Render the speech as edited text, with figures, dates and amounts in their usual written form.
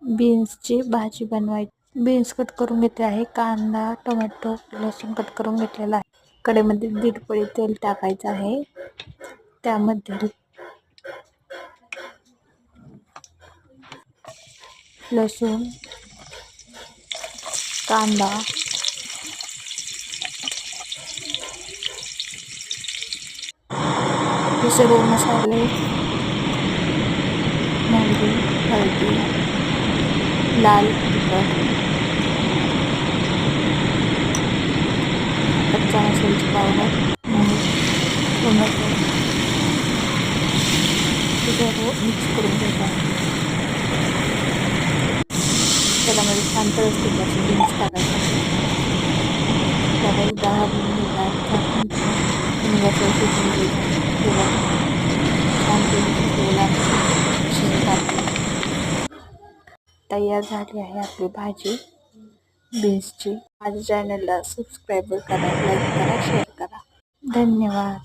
बीन्सची भाजी बनवायची। बीन्स कट करून घेतले आहे। कांदा, टोमॅटो, लसूण कट करून घेतलेला आहे। कढईमध्ये 1.5 पळी तेल टाकायचं आहे। त्यामध्ये लसूण, कांदा, हे सर्व मसाले, मोहरी, हळदी, लाल तिखट, कच्चा मसाल्याची पावडर, टोमॅटो हे सर्व मिक्स करून घ्यायचं आहे। त्यामध्ये छान व्यवस्थित असे बीन्स टाकायचे आहे। त्यावर 10 मिनिट शिजवून घ्यायचं। छान तयार झाली आहे आपली भाजी बीन्सची। माझ्या चॅनलला सबस्क्राईब करा, लाईक करा, शेअर करा। धन्यवाद।